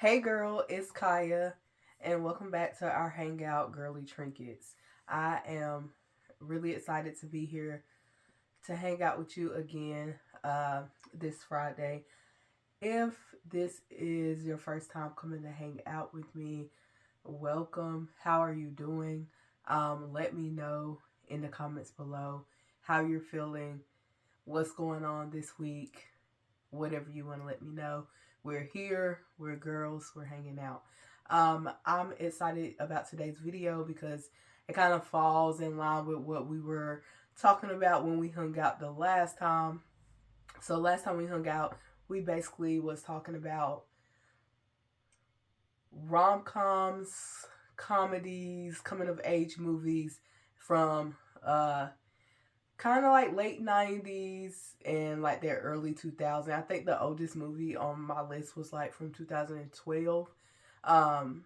Hey girl, it's Kaya, and welcome back to our hangout, Girly Trinkets. I am really excited to be here to hang out with you again this Friday. If this is your first time coming to hang out with me, welcome. How are you doing? Let me know in the comments below how you're feeling, what's going on this week, whatever you want to let me know. We're here, we're girls, we're hanging out. I'm excited about today's video because it kind of falls in line with what we were talking about when we hung out the last time. So last time we hung out, we basically was talking about rom-coms, comedies, coming of age movies from kind of like late 90s and like their early 2000s. I think the oldest movie on my list was like from 2012. Um,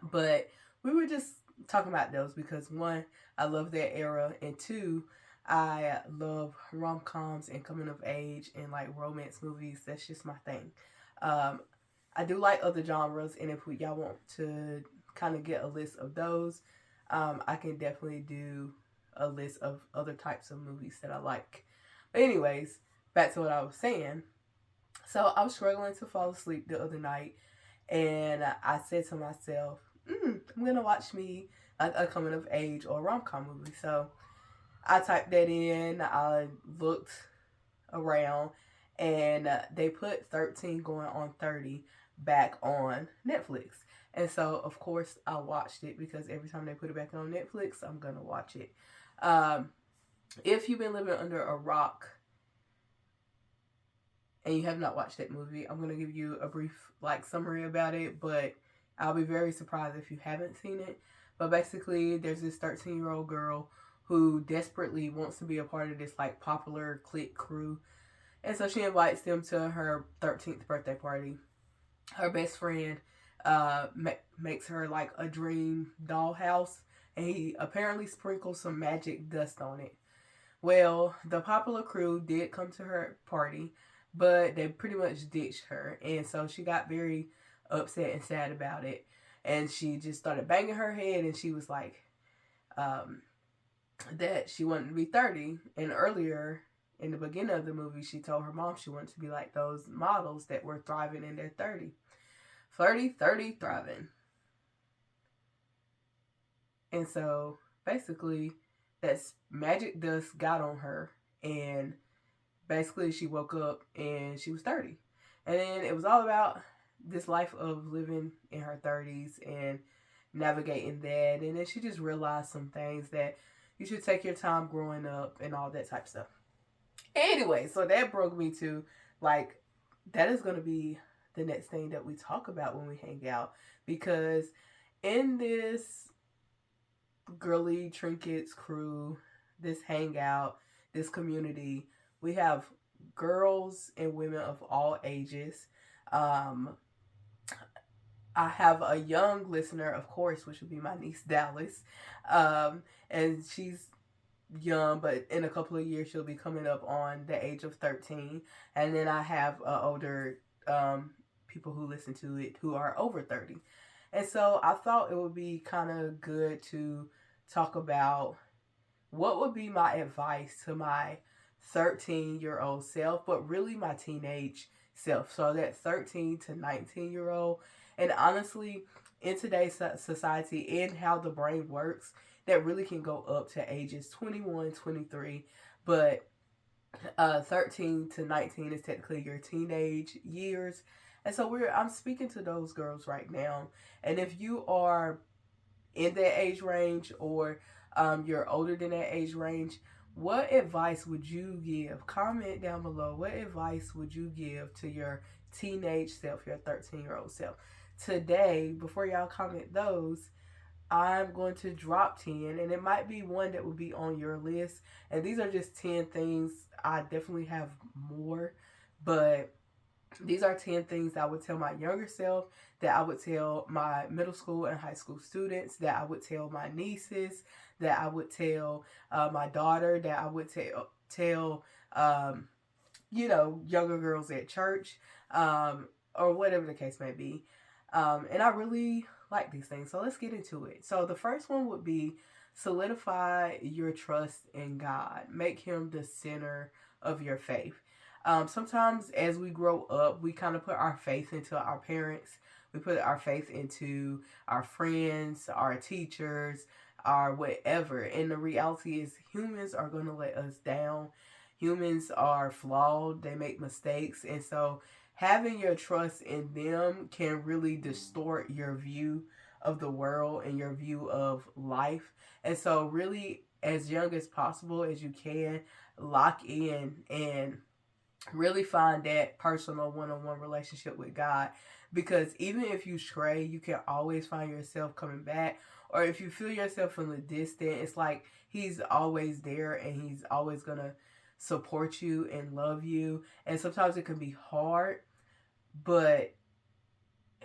but we were just talking about those because one, I love that era, and two, I love rom coms and coming of age and like romance movies. That's just my thing. Um, I do like other genres, and if y'all want to kind of get a list of those, I can definitely do a list of other types of movies that I like. But anyways, back to what I was saying. So I was struggling to fall asleep the other night, and I said to myself, I'm gonna watch me a coming of age or rom com movie. So I typed that in. I looked around, and they put 13 going on 30 back on Netflix. And so, of course, I watched it because every time they put it back on Netflix, I'm gonna watch it. Um, if you've been living under a rock and you have not watched that movie, I'm gonna give you a brief like summary about it, but I'll be very surprised if you haven't seen it. But basically, there's this 13-year-old girl who desperately wants to be a part of this like popular clique crew, and so she invites them to her 13th birthday party. Her best friend makes her like a dream dollhouse, and he apparently sprinkles some magic dust on it. Well, the popular crew did come to her party, but they pretty much ditched her, and so she got very upset and sad about it. And she just started banging her head, and she was like, um, that she wanted to be 30. And earlier in the beginning of the movie, she told her mom she wanted to be like those models that were thriving in their 30. Flirty, 30, thriving. And so basically, that's magic dust got on her, and basically she woke up and she was 30. And then it was all about this life of living in her 30s and navigating that. And then she just realized some things that you should take your time growing up and all that type of stuff. Anyway, so that broke me to like, that is going to be the next thing that we talk about when we hang out, because in this girly trinkets crew, this hangout, this community, we have girls and women of all ages. Um, I have a young listener, of course, which would be my niece Dallas, and she's young, but in a couple of years she'll be coming up on the age of 13. And then I have older people who listen to it who are over 30. And so I thought it would be kind of good to talk about what would be my advice to my 13-year-old self, but really my teenage self. So that 13 to 19-year-old. And honestly, in today's society and how the brain works, that really can go up to ages 21, 23. But 13 to 19 is technically your teenage years. And so I'm speaking to those girls right now. And if you are in that age range, or you're older than that age range, what advice would you give? Comment down below. What advice would you give to your teenage self, your 13-year-old self? Today, before y'all comment those, I'm going to drop 10, and it might be one that will be on your list. And these are just 10 things. I definitely have more, but these are 10 things that I would tell my younger self, that I would tell my middle school and high school students, that I would tell my nieces, that I would tell my daughter, that I would tell younger girls at church. or whatever the case may be. And I really like these things. So let's get into it. So the first one would be solidify your trust in God. Make him the center of your faith. Sometimes as we grow up, we kind of put our faith into our parents. We put our faith into our friends, our teachers, our whatever. And the reality is humans are going to let us down. Humans are flawed. They make mistakes. And so having your trust in them can really distort your view of the world and your view of life. And so, really, as young as possible as you can, lock in and really find that personal one-on-one relationship with God, because even if you stray, you can always find yourself coming back. Or if you feel yourself from the distance, it's like he's always there and he's always gonna support you and love you. And sometimes it can be hard, but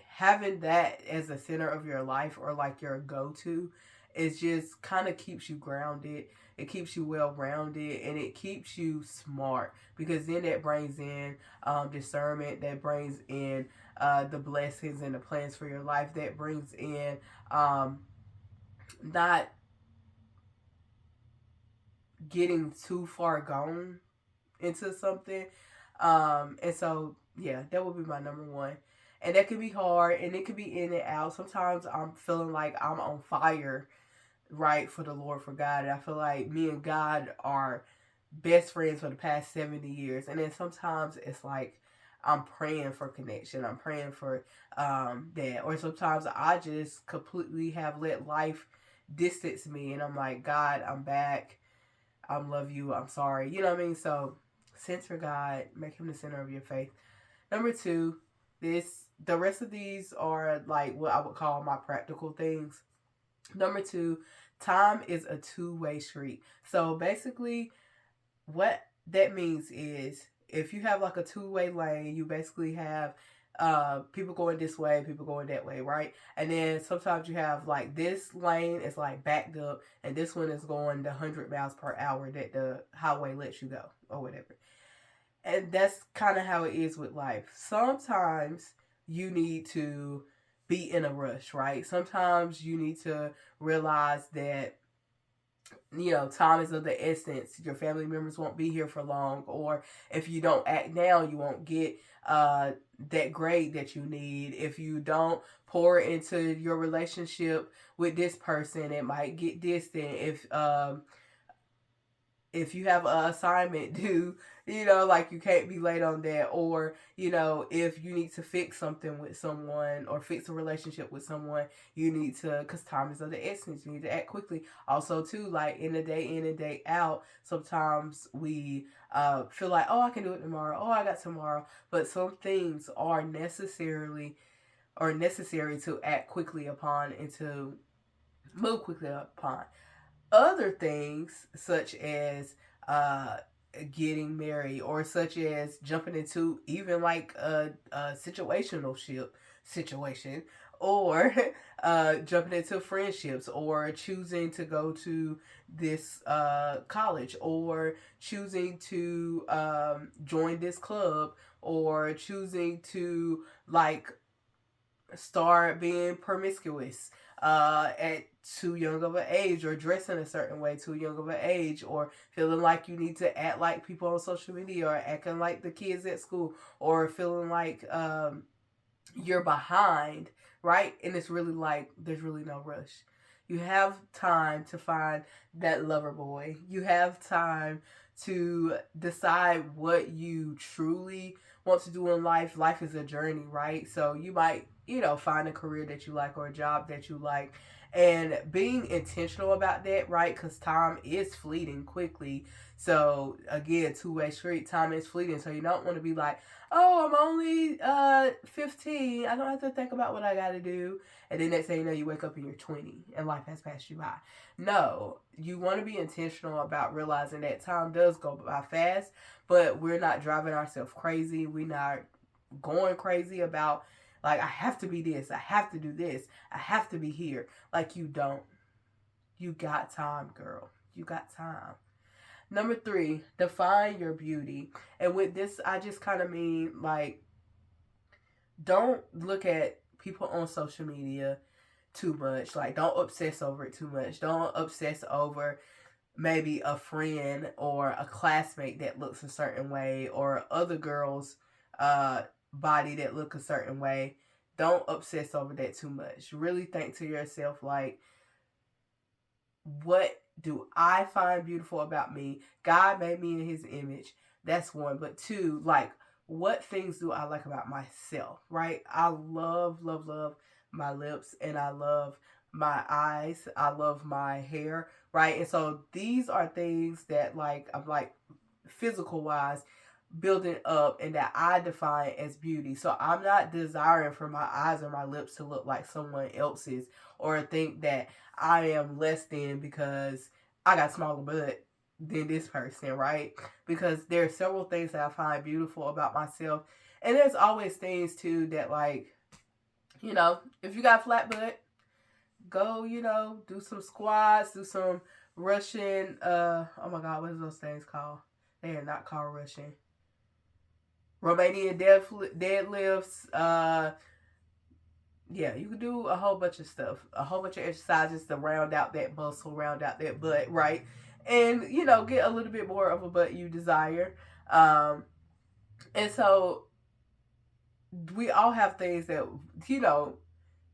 having that as the center of your life, or like your go-to, is just kind of keeps you grounded. It keeps you well rounded, and it keeps you smart, because then that brings in discernment, that brings in the blessings and the plans for your life, that brings in not getting too far gone into something. And so, yeah, that would be my number one. And that can be hard, and it can be in and out. Sometimes I'm feeling like I'm on fire, right, for the Lord, for God. And I feel like me and God are best friends for the past 70 years. And then sometimes it's like I'm praying for connection. I'm praying for that. Or sometimes I just completely have let life distance me. And I'm like, God, I'm back. I love you. I'm sorry. You know what I mean? So center God, make him the center of your faith. Number two, the rest of these are like what I would call my practical things. Number two, time is a two-way street. So basically, what that means is if you have like a two-way lane, you basically have people going this way, people going that way, right? And then sometimes you have like this lane is like backed up, and this one is going the 100 miles per hour that the highway lets you go, or whatever. And that's kind of how it is with life. Sometimes you need to be in a rush, right? Sometimes you need to realize that, you know, time is of the essence. Your family members won't be here for long, or if you don't act now, you won't get that grade that you need. If you don't pour into your relationship with this person, it might get distant. If you have an assignment due, you know, like you can't be late on that. Or, you know, if you need to fix something with someone or fix a relationship with someone, you need to, because time is of the essence, you need to act quickly. Also, too, like in the day in and day out, sometimes we feel like, oh, I can do it tomorrow. Oh, I got tomorrow. But some things are necessary to act quickly upon and to move quickly upon. Other things, such as uh, getting married, or such as jumping into even like a situational ship situation, or jumping into friendships, or choosing to go to this college, or choosing to join this club, or choosing to like start being promiscuous at too young of an age, or dressing a certain way too young of an age, or feeling like you need to act like people on social media, or acting like the kids at school, or feeling like you're behind, right? And it's really like there's really no rush. You have time to find that lover boy. You have time to decide what you truly want to do in life. Life is a journey, right? So you might, you know, find a career that you like, or a job that you like. And being intentional about that, right? Because time is fleeting quickly. So again, two-way street, time is fleeting. So you don't want to be like, oh, I'm only 15. I don't have to think about what I got to do. And then next thing you know, you wake up and you're 20 and life has passed you by. No, you want to be intentional about realizing that time does go by fast, but we're not driving ourselves crazy. We're not going crazy about, like, I have to be this, I have to do this, I have to be here. Like, you don't. You got time, girl. You got time. Number three, define your beauty. And with this, I just kind of mean like Don't look at people on social media too much. Like, don't obsess over it too much. Don't obsess over maybe a friend or a classmate that looks a certain way, or other girls' uh, body that look a certain way. Don't obsess over that too much. Really think to yourself, like, what do I find beautiful about me? God made me in his image. That's one. But two, like, what things do I like about myself, right? I love, love, love my lips, and I love my eyes. I love my hair, right? And so these are things that, like, I'm like, physical wise, building up, and that I define as beauty. So I'm not desiring for my eyes or my lips to look like someone else's, or think that I am less than because I got smaller butt than this person, right? Because there are several things that I find beautiful about myself. And there's always things too that, like, if you got flat butt, go, do some squats, do some Russian, oh my God, what is those things called? They are not called Russian. Romanian deadlifts. Yeah, you can do a whole bunch of stuff, a whole bunch of exercises to round out that muscle, round out that butt, right? And get a little bit more of a butt you desire. Um, and so we all have things that you know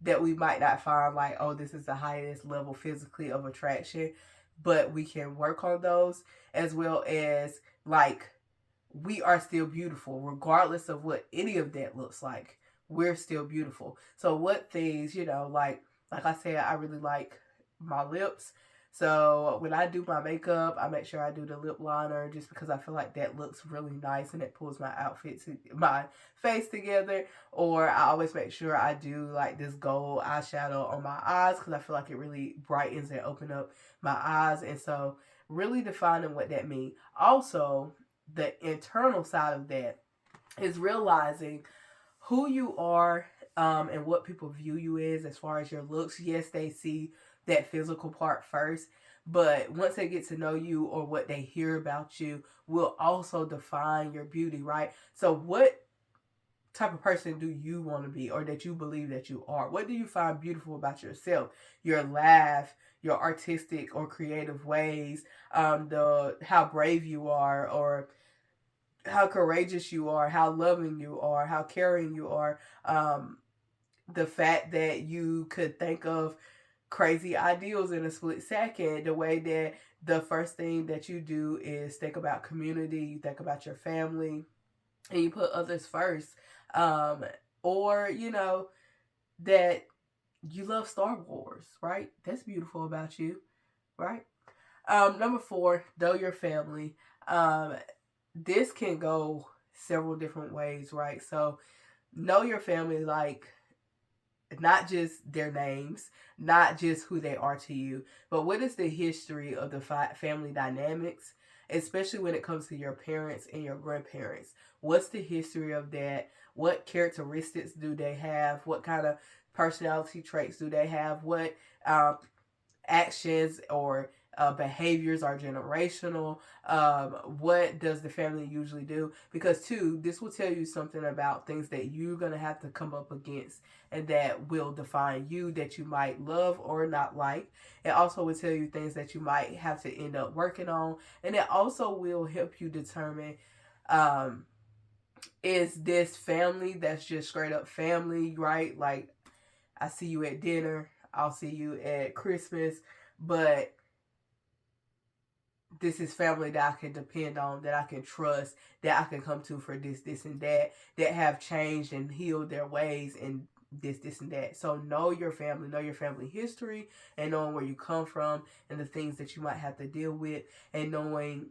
that we might not find like, oh, this is the highest level physically of attraction, but we can work on those, as well as, like, we are still beautiful regardless of what any of that looks like. We're still beautiful. So what things, like I said, I really like my lips. So when I do my makeup, I make sure I do the lip liner, just because I feel like that looks really nice and it pulls my outfit to my face together. Or I always make sure I do like this gold eyeshadow on my eyes, because I feel like it really brightens and opens up my eyes. And so really defining what that means. Also, the internal side of that is realizing who you are, and what people view you as far as your looks. Yes, they see that physical part first, but once they get to know you, or what they hear about you will also define your beauty, right? So what type of person do you want to be, or that you believe that you are? What do you find beautiful about yourself? Your laugh, your artistic or creative ways, the how brave you are, or how courageous you are, how loving you are, how caring you are, the fact that you could think of crazy ideals in a split second, the way that the first thing that you do is think about community, you think about your family, and you put others first. Um, or, that you love Star Wars, right? That's beautiful about you, right? Number four, know your family. Um, this can go several different ways, right? So know your family, like, not just their names, not just who they are to you, but what is the history of the family dynamics, especially when it comes to your parents and your grandparents. What's the history of that? What characteristics do they have? What kind of personality traits do they have? What actions or behaviors are generational? What does the family usually do? Because two, this will tell you something about things that you're gonna have to come up against, and that will define you, that you might love or not like. It also will tell you things that you might have to end up working on, and it also will help you determine, um, is this family that's just straight up family, right? Like, I see you at dinner, I'll see you at Christmas, but this is family that I can depend on, that I can trust, that I can come to for this, and that have changed and healed their ways, and this, and that. So know your family history, and knowing where you come from, and the things that you might have to deal with, and knowing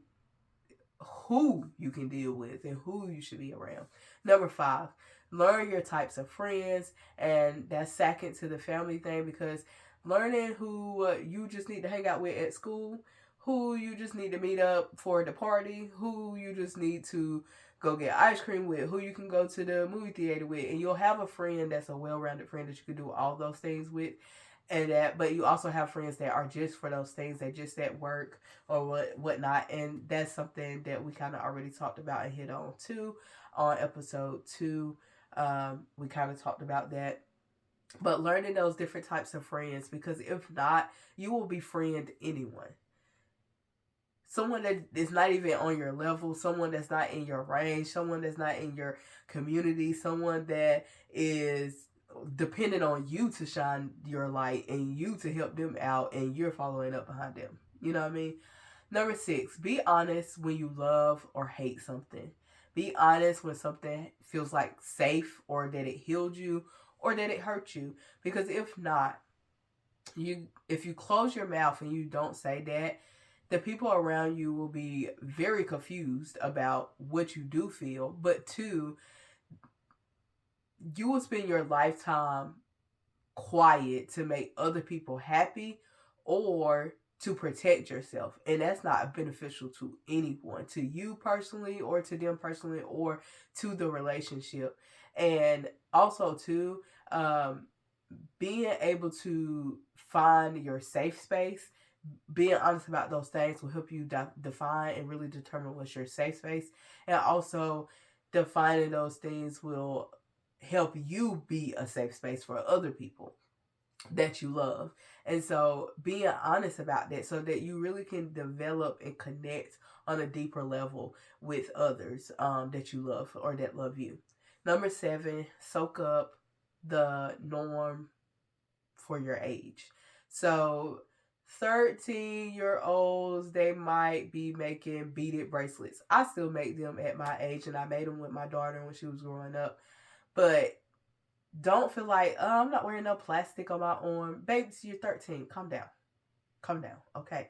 who you can deal with and who you should be around. Number five, learn your types of friends, and that's second to the family thing, because learning who you just need to hang out with at school, who you just need to meet up for the party, who you just need to go get ice cream with, who you can go to the movie theater with, and you'll have a friend that's a well-rounded friend that you can do all those things with. And that, but you also have friends that are just for those things, that just at work or whatnot, and that's something that we kind of already talked about and hit on too, on episode 2. We kind of talked about that. But learning those different types of friends, because if not, you will befriend anyone. Someone that is not even on your level, someone that's not in your range, someone that's not in your community, someone that is dependent on you to shine your light and you to help them out and you're following up behind them. You know what I mean? Number 6, be honest when you love or hate something. Be honest when something feels like safe or that it healed you or that it hurt you. Because if not, if you close your mouth and you don't say that, the people around you will be very confused about what you do feel. But two, you will spend your lifetime quiet to make other people happy or to protect yourself. And that's not beneficial to anyone, to you personally or to them personally or to the relationship. And also, too, um, being able to find your safe space, being honest about those things will help you define and really determine what's your safe space. And also, defining those things will help you be a safe space for other people that you love. And so being honest about that so that you really can develop and connect on a deeper level with others that you love or that love you. Number 7, soak up the norm for your age. So 13-year-olds, they might be making beaded bracelets. I still make them at my age, and I made them with my daughter when she was growing up. But don't feel like, oh, I'm not wearing no plastic on my arm. Babes, you're 13. Calm down. Calm down. Okay.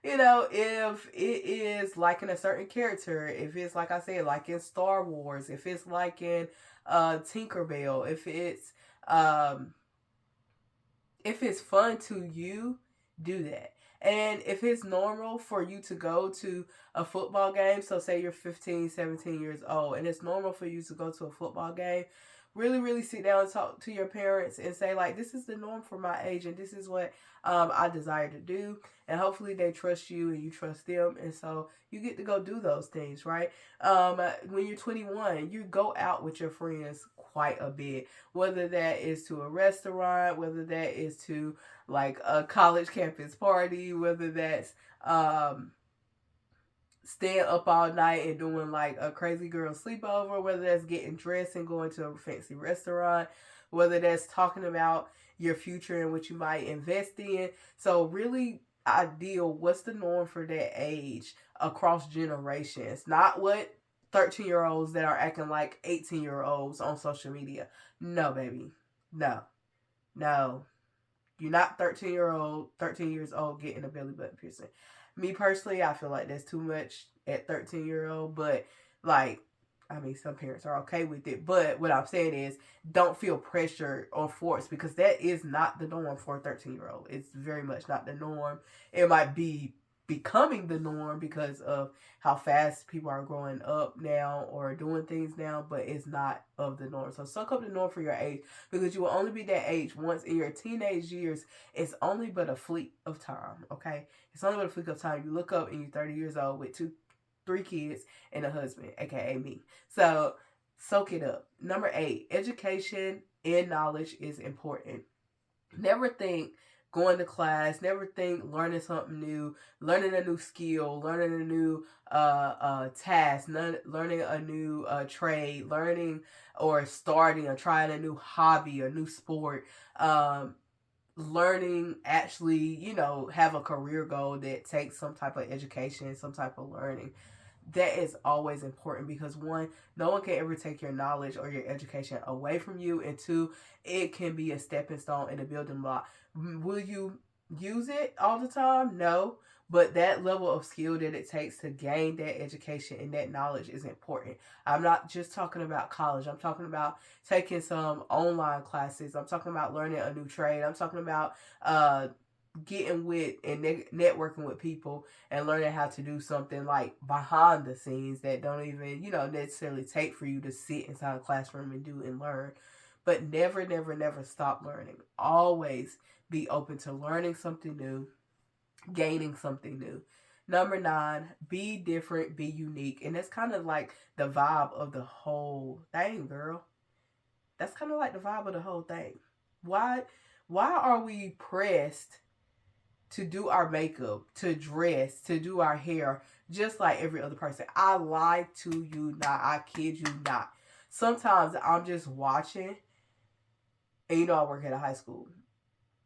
You know, if it is like in a certain character, if it's like I said, like in Star Wars, if it's like in Tinkerbell, um if it's fun to you, do that. And if it's normal for you to go to a football game, so say you're 15, 17 years old, and it's normal for you to go to a football game, really, really sit down and talk to your parents and say, like, this is the norm for my age, and this is what I desire to do. And hopefully they trust you and you trust them. And so you get to go do those things, right? When you're 21, you go out with your friends quite a bit, whether that is to a restaurant, whether that is to like a college campus party, whether that's staying up all night and doing like a crazy girl sleepover, whether that's getting dressed and going to a fancy restaurant, whether that's talking about your future and what you might invest in. So really ideal, what's the norm for that age across generations? Not what 13-year-olds that are acting like 18-year-olds on social media. No, baby. No. No. You're not 13 years old getting a belly button piercing. Me personally, I feel like that's too much at 13-year-old, but like, I mean, some parents are okay with it. But what I'm saying is, don't feel pressure or force, because that is not the norm for a 13-year-old. It's very much not the norm. It might be becoming the norm because of how fast people are growing up now or doing things now, but it's not of the norm. So suck up the norm for your age, because you will only be that age once in your teenage years. It's only but a fleet of time, okay? It's only but a fleet of time. You look up and you're 30 years old with 3 kids and a husband, aka me. So soak it up. Number 8, education and knowledge is important. Never think going to class, never think learning something new, learning a new skill, learning a new task, learning a new trade, learning or starting or trying a new hobby or new sport. Learning actually, have a career goal that takes some type of education, some type of learning. That is always important, because one, no one can ever take your knowledge or your education away from you, and two, it can be a stepping stone and a building block. Will you use it all the time? No. But that level of skill that it takes to gain that education and that knowledge is important. I'm not just talking about college. I'm talking about taking some online classes. I'm talking about learning a new trade. I'm talking about getting with and networking with people and learning how to do something like behind the scenes that don't even, necessarily take for you to sit inside a classroom and do and learn. But never, never, never stop learning. Always be open to learning something new, gaining something new. Number 9, be different, be unique. And that's kind of like the vibe of the whole thing, girl. That's kind of like the vibe of the whole thing. Why why are we pressed to do our makeup, to dress, to do our hair just like every other person? I lie to you not. I kid you not. Sometimes I'm just watching, and I work at a high school.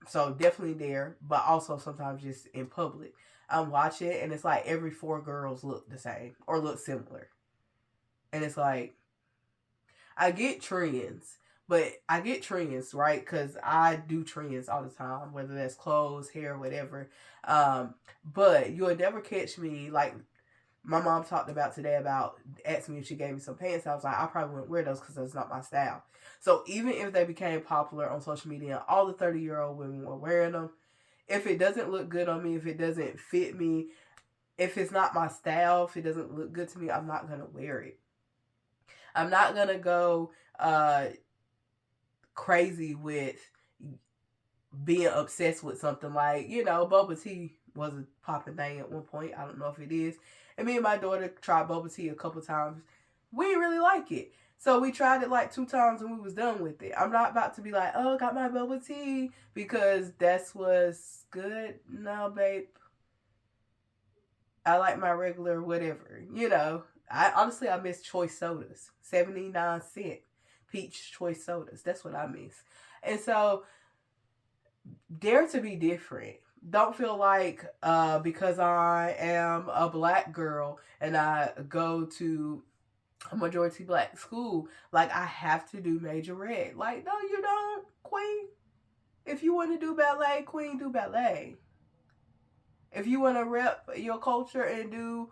So definitely there, but also sometimes just in public. I'm watching and it's like every four girls look the same or look similar. And it's like I get trends, but I get trends, right? Because I do trends all the time, whether that's clothes, hair, whatever. But you'll never catch me like my mom talked about today about asking me if she gave me some pants. I was like, I probably wouldn't wear those because that's not my style. So even if they became popular on social media and all the 30-year-old women were wearing them, if it doesn't look good on me, if it doesn't fit me, if it's not my style, if it doesn't look good to me, I'm not going to wear it. I'm not going to go crazy with being obsessed with something like, bubble tea was a popping thing at one point. I don't know if it is. And me and my daughter tried bubble tea a couple times. We didn't really like it. So we tried it like 2 times and we was done with it. I'm not about to be like, oh, got my bubble tea because that's what's good. No, babe. I like my regular whatever. I miss choice sodas. 79-cent peach choice sodas. That's what I miss. And so dare to be different. Don't feel like because I am a black girl and I go to a majority black school, like I have to do majorette. Like, no, you don't, queen. If you want to do ballet, queen, do ballet. If you want to rep your culture and do,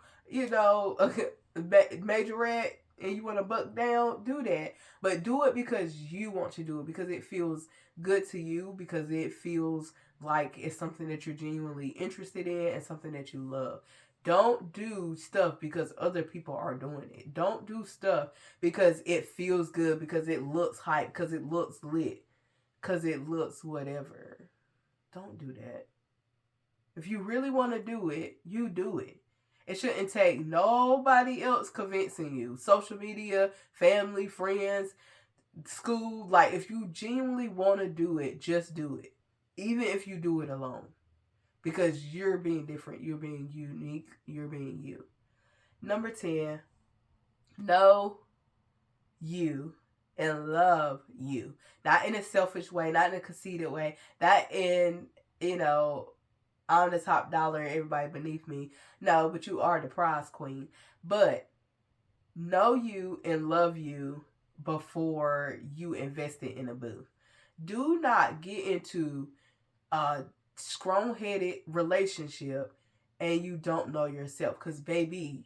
majorette and you want to buck down, do that. But do it because you want to do it, because it feels good to you, because it feels like it's something that you're genuinely interested in and something that you love. Don't do stuff because other people are doing it. Don't do stuff because it feels good, because it looks hype, because it looks lit, because it looks whatever. Don't do that. If you really want to do it, you do it. It shouldn't take nobody else convincing you. Social media, family, friends, school. Like, if you genuinely want to do it, just do it. Even if you do it alone. Because you're being different. You're being unique. You're being you. Number 10, know you and love you. Not in a selfish way, not in a conceited way, not in, I'm the top dollar and everybody beneath me. No, but you are the prize queen. But know you and love you before you invest it in a boo. Do not get into a strong-headed relationship and you don't know yourself. Because baby,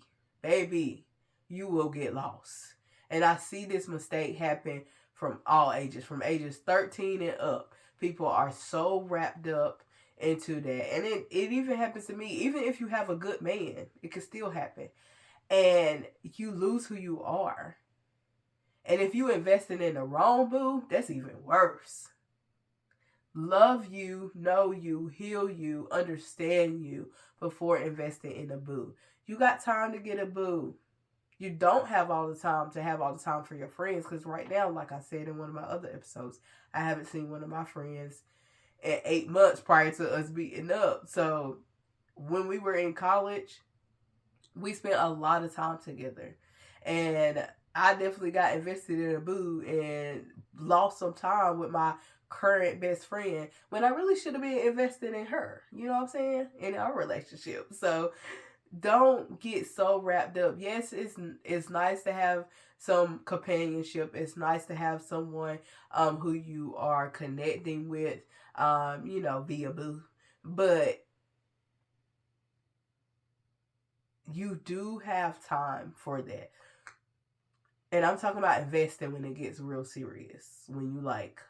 you will get lost. And I see this mistake happen from all ages, from ages 13 and up. People are so wrapped up into that. And it even happens to me. Even if you have a good man, it can still happen. And you lose who you are. And if you invested in the wrong boo, that's even worse. Love you, know you, heal you, understand you before investing in a boo. You got time to get a boo. You don't have all the time to have all the time for your friends, because right now, like I said in one of my other episodes, I haven't seen one of my friends in 8 months prior to us beating up. So when we were in college, we spent a lot of time together. And I definitely got invested in a boo and lost some time with my current best friend when I really should have been invested in her. You know what I'm saying? In our relationship. So don't get so wrapped up. Yes, it's nice to have some companionship. It's nice to have someone who you are connecting with, via boo. But you do have time for that. And I'm talking about investing when it gets real serious. When you like,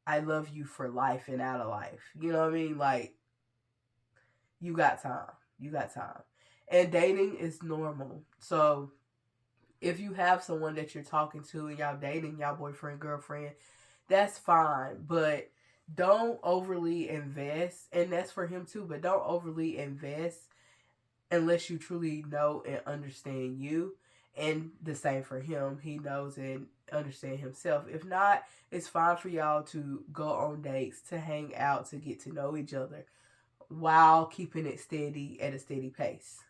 I love you for life and out of life. You know what I mean? Like, you got time. You got time. And dating is normal. So if you have someone that you're talking to and y'all dating, y'all boyfriend, girlfriend, that's fine. But don't overly invest. And that's for him too. But don't overly invest unless you truly know and understand you. And the same for him. He knows and understand himself. If not, it's fine for y'all to go on dates, to hang out, to get to know each other while keeping it steady at a steady pace.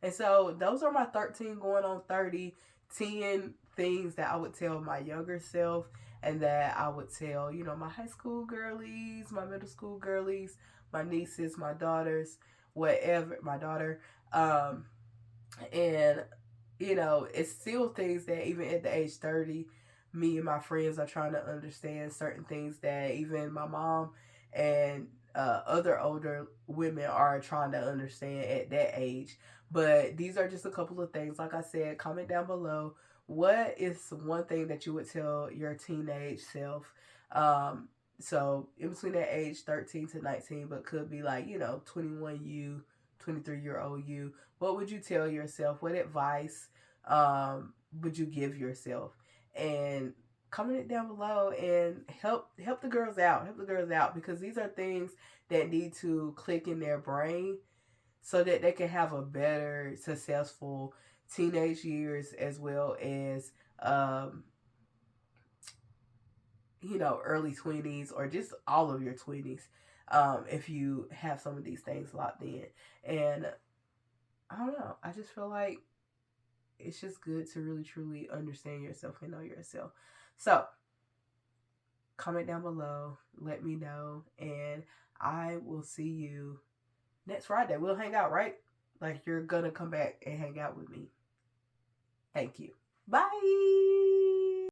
And so those are my 13 going on 30, 10 things that I would tell my younger self, and that I would tell, my high school girlies, my middle school girlies, my nieces, my daughters, whatever, my daughter. Um, and it's still things that even at the age 30, me and my friends are trying to understand certain things that even my mom and other older women are trying to understand at that age. But these are just a couple of things. Like I said, comment down below. What is one thing that you would tell your teenage self? Um, so in between that age 13 to 19, but could be like, 21 you, 23-year-old you. What would you tell yourself? What advice would you give yourself? And comment it down below and help the girls out. Help the girls out, because these are things that need to click in their brain so that they can have a better, successful teenage years, as well as um, early 20s, or just all of your 20s, if you have some of these things locked in. And I don't know, I just feel like it's just good to really truly understand yourself and know yourself. So comment down below, let me know, and I will see you next Friday. We'll hang out, right? Like, you're gonna come back and hang out with me. Thank you. Bye.